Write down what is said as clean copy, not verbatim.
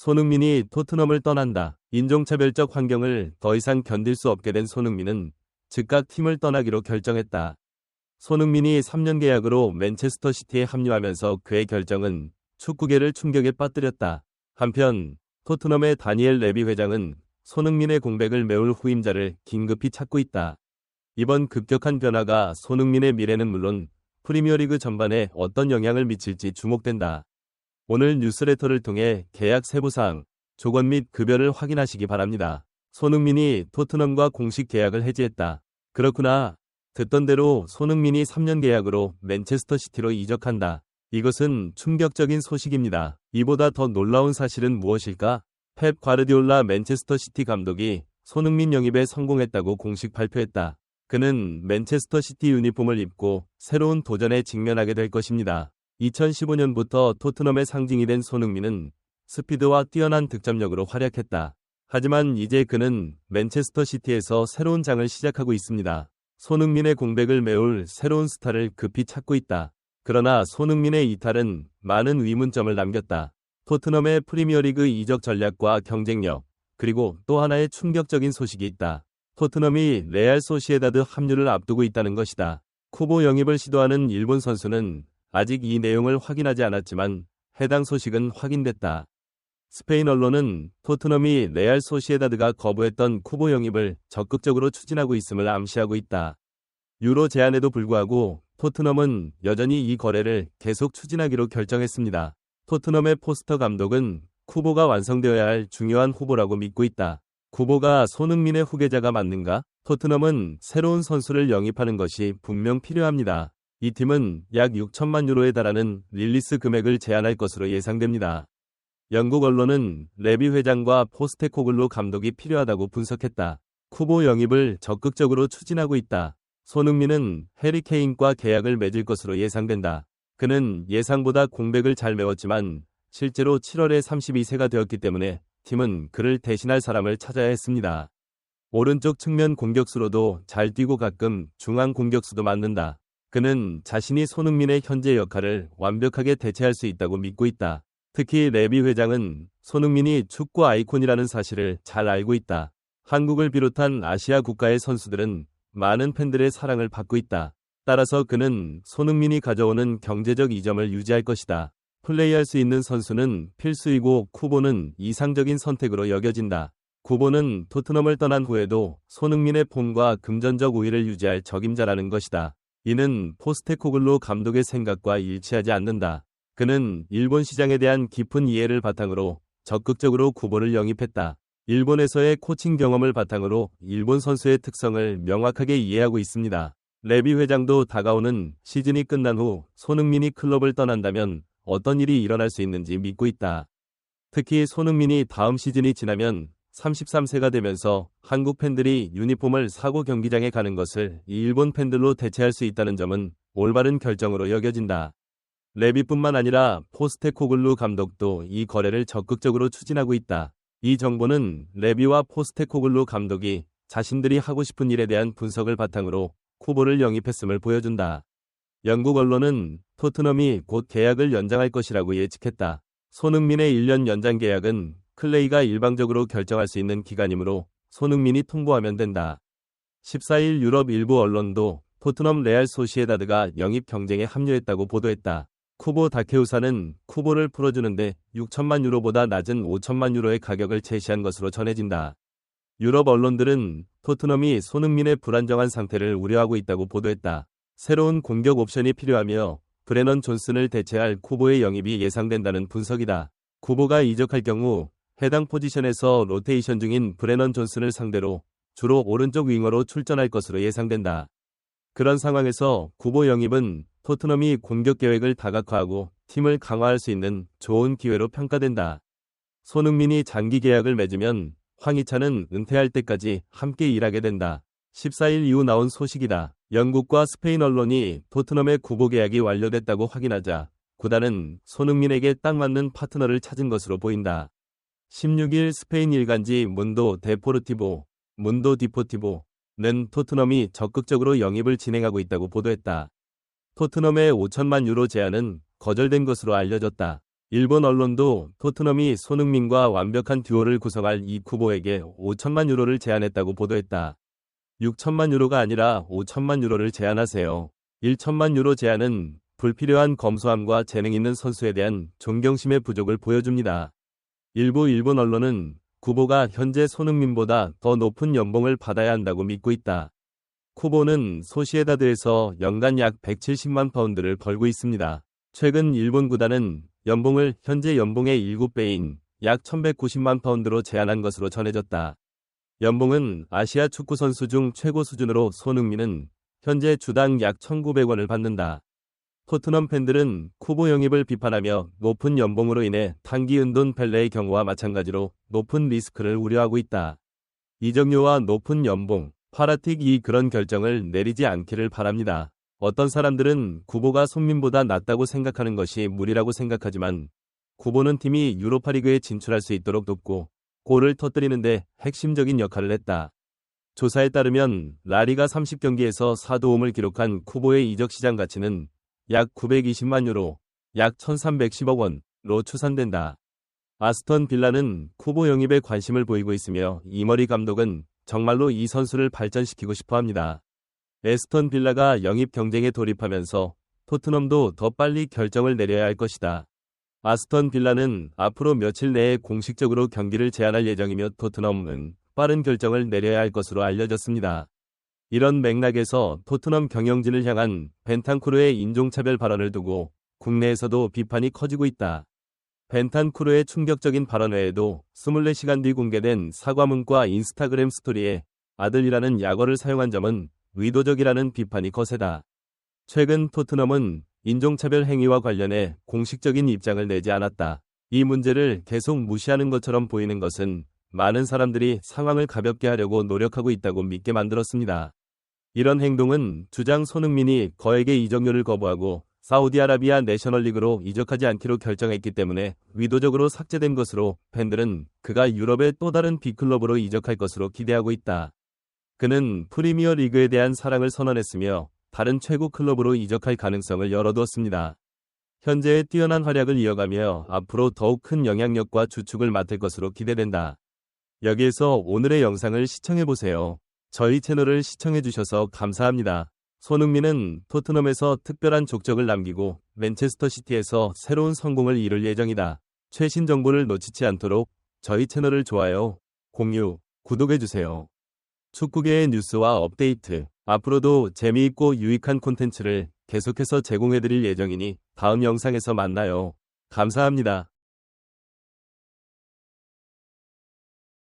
손흥민이 토트넘을 떠난다. 인종차별적 환경을 더 이상 견딜 수 없게 된 손흥민은 즉각 팀을 떠나기로 결정했다. 손흥민이 3년 계약으로 맨체스터 시티에 합류하면서 그의 결정은 축구계를 충격에 빠뜨렸다. 한편 토트넘의 다니엘 레비 회장은 손흥민의 공백을 메울 후임자를 긴급히 찾고 있다. 이번 급격한 변화가 손흥민의 미래는 물론 프리미어리그 전반에 어떤 영향을 미칠지 주목된다. 오늘 뉴스레터를 통해 계약 세부사항, 조건 및 급여를 확인하시기 바랍니다. 손흥민이 토트넘과 공식 계약을 해지했다. 그렇구나. 듣던 대로 손흥민이 3년 계약으로 맨체스터 시티로 이적한다. 이것은 충격적인 소식입니다. 이보다 더 놀라운 사실은 무엇일까? 펩 과르디올라 맨체스터 시티 감독이 손흥민 영입에 성공했다고 공식 발표했다. 그는 맨체스터 시티 유니폼을 입고 새로운 도전에 직면하게 될 것입니다. 2015년부터 토트넘의 상징이 된 손흥민은 스피드와 뛰어난 득점력으로 활약했다. 하지만 이제 그는 맨체스터 시티에서 새로운 장을 시작하고 있습니다. 손흥민의 공백을 메울 새로운 스타를 급히 찾고 있다. 그러나 손흥민의 이탈은 많은 의문점을 남겼다. 토트넘의 프리미어리그 이적 전략과 경쟁력, 그리고 또 하나의 충격적인 소식이 있다. 토트넘이 레알 소시에다드 합류를 앞두고 있다는 것이다. 쿠보 영입을 시도하는 일본 선수는 아직 이 내용을 확인하지 않았지만 해당 소식은 확인됐다. 스페인 언론은 토트넘이 레알 소시에다드가 거부했던 쿠보 영입을 적극적으로 추진하고 있음을 암시하고 있다. 유로 제한에도 불구하고 토트넘은 여전히 이 거래를 계속 추진하기로 결정했습니다. 토트넘의 포스터 감독은 쿠보가 완성되어야 할 중요한 후보라고 믿고 있다. 쿠보가 손흥민의 후계자가 맞는가? 토트넘은 새로운 선수를 영입하는 것이 분명 필요합니다. 이 팀은 약 6천만 유로에 달하는 릴리스 금액을 제안할 것으로 예상됩니다. 영국 언론은 레비 회장과 포스테코글루 감독이 필요하다고 분석했다. 쿠보 영입을 적극적으로 추진하고 있다. 손흥민은 해리 케인과 계약을 맺을 것으로 예상된다. 그는 예상보다 공백을 잘 메웠지만 실제로 7월에 32세가 되었기 때문에 팀은 그를 대신할 사람을 찾아야 했습니다. 오른쪽 측면 공격수로도 잘 뛰고 가끔 중앙 공격수도 맡는다. 그는 자신이 손흥민의 현재 역할을 완벽하게 대체할 수 있다고 믿고 있다. 특히 레비 회장은 손흥민이 축구 아이콘이라는 사실을 잘 알고 있다. 한국을 비롯한 아시아 국가의 선수들은 많은 팬들의 사랑을 받고 있다. 따라서 그는 손흥민이 가져오는 경제적 이점을 유지할 것이다. 플레이할 수 있는 선수는 필수이고 쿠보는 이상적인 선택으로 여겨진다. 쿠보는 토트넘을 떠난 후에도 손흥민의 폼과 금전적 우위를 유지할 적임자라는 것이다. 이는 포스테코글루 감독의 생각과 일치하지 않는다. 그는 일본 시장에 대한 깊은 이해를 바탕으로 적극적으로 쿠보를 영입했다. 일본에서의 코칭 경험을 바탕으로 일본 선수의 특성을 명확하게 이해하고 있습니다. 레비 회장도 다가오는 시즌이 끝난 후 손흥민이 클럽을 떠난다면 어떤 일이 일어날 수 있는지 믿고 있다. 특히 손흥민이 다음 시즌이 지나면 33세가 되면서 한국 팬들이 유니폼을 사고 경기장에 가는 것을 일본 팬들로 대체할 수 있다는 점은 올바른 결정으로 여겨진다. 레비뿐만 아니라 포스테코글루 감독도 이 거래를 적극적으로 추진하고 있다. 이 정보는 레비와 포스테코글루 감독이 자신들이 하고 싶은 일에 대한 분석을 바탕으로 쿠보를 영입했음을 보여준다. 영국 언론은 토트넘이 곧 계약을 연장할 것이라고 예측했다. 손흥민의 1년 연장 계약은 클레이가 일방적으로 결정할 수 있는 기간이므로 손흥민이 통보하면 된다. 14일 유럽 일부 언론도 토트넘 레알 소시에다드가 영입 경쟁에 합류했다고 보도했다. 쿠보 다케우사는 쿠보를 풀어주는데 6천만 유로보다 낮은 5천만 유로의 가격을 제시한 것으로 전해진다. 유럽 언론들은 토트넘이 손흥민의 불안정한 상태를 우려하고 있다고 보도했다. 새로운 공격 옵션이 필요하며 브레넌 존슨을 대체할 쿠보의 영입이 예상된다는 분석이다. 쿠보가 이적할 경우 해당 포지션에서 로테이션 중인 브레넌 존슨을 상대로 주로 오른쪽 윙어로 출전할 것으로 예상된다. 그런 상황에서 쿠보 영입은 토트넘이 공격 계획을 다각화하고 팀을 강화할 수 있는 좋은 기회로 평가된다. 손흥민이 장기 계약을 맺으면 황희찬은 은퇴할 때까지 함께 일하게 된다. 14일 이후 나온 소식이다. 영국과 스페인 언론이 토트넘의 쿠보 계약이 완료됐다고 확인하자 구단은 손흥민에게 딱 맞는 파트너를 찾은 것으로 보인다. 16일 스페인 일간지 문도 디포티보는 토트넘이 적극적으로 영입을 진행하고 있다고 보도했다. 토트넘의 5천만 유로 제안은 거절된 것으로 알려졌다. 일본 언론도 토트넘이 손흥민과 완벽한 듀오를 구성할 이 쿠보에게 5천만 유로를 제안했다고 보도했다. 6천만 유로가 아니라 5천만 유로를 제안하세요. 1천만 유로 제안은 불필요한 검소함과 재능 있는 선수에 대한 존경심의 부족을 보여줍니다. 일부 일본 언론은 쿠보가 현재 손흥민보다 더 높은 연봉을 받아야 한다고 믿고 있다. 쿠보는 소시에다드에서 연간 약 170만 파운드를 벌고 있습니다. 최근 일본 구단은 연봉을 현재 연봉의 7배인 약 1190만 파운드로 제안한 것으로 전해졌다. 연봉은 아시아 축구 선수 중 최고 수준으로 손흥민은 현재 주당 약 1,900원을 받는다. 토트넘 팬들은 쿠보 영입을 비판하며 높은 연봉으로 인해 단기 은돈 펠레의 경우와 마찬가지로 높은 리스크를 우려하고 있다. 이적료와 높은 연봉, 파라틱이 그런 결정을 내리지 않기를 바랍니다. 어떤 사람들은 쿠보가 손민보다 낫다고 생각하는 것이 무리라고 생각하지만 쿠보는 팀이 유로파리그에 진출할 수 있도록 돕고 골을 터뜨리는데 핵심적인 역할을 했다. 조사에 따르면 라리가 30경기에서 4도움을 기록한 쿠보의 이적 시장 가치는 약 920만 유로, 약 1310억 원으로 추산된다. 아스턴 빌라는 쿠보 영입에 관심을 보이고 있으며 이머리 감독은 정말로 이 선수를 발전시키고 싶어 합니다. 에스턴 빌라가 영입 경쟁에 돌입하면서 토트넘도 더 빨리 결정을 내려야 할 것이다. 아스턴 빌라는 앞으로 며칠 내에 공식적으로 경기를 제안할 예정이며 토트넘은 빠른 결정을 내려야 할 것으로 알려졌습니다. 이런 맥락에서 토트넘 경영진을 향한 벤탄쿠르의 인종차별 발언을 두고 국내에서도 비판이 커지고 있다. 벤탄쿠르의 충격적인 발언 외에도 24시간 뒤 공개된 사과문과 인스타그램 스토리에 아들이라는 약어를 사용한 점은 의도적이라는 비판이 거세다. 최근 토트넘은 인종차별 행위와 관련해 공식적인 입장을 내지 않았다. 이 문제를 계속 무시하는 것처럼 보이는 것은 많은 사람들이 상황을 가볍게 하려고 노력하고 있다고 믿게 만들었습니다. 이런 행동은 주장 손흥민이 거액의 이적료를 거부하고 사우디아라비아 내셔널리그로 이적하지 않기로 결정했기 때문에 의도적으로 삭제된 것으로 팬들은 그가 유럽의 또 다른 빅클럽으로 이적할 것으로 기대하고 있다. 그는 프리미어 리그에 대한 사랑을 선언했으며 다른 최고 클럽으로 이적할 가능성을 열어두었습니다. 현재의 뛰어난 활약을 이어가며 앞으로 더욱 큰 영향력과 주축을 맡을 것으로 기대된다. 여기에서 오늘의 영상을 시청해보세요. 저희 채널을 시청해주셔서 감사합니다. 손흥민은 토트넘에서 특별한 족적을 남기고 맨체스터 시티에서 새로운 성공을 이룰 예정이다. 최신 정보를 놓치지 않도록 저희 채널을 좋아요, 공유, 구독해주세요. 축구계의 뉴스와 업데이트, 앞으로도 재미있고 유익한 콘텐츠를 계속해서 제공해드릴 예정이니 다음 영상에서 만나요. 감사합니다.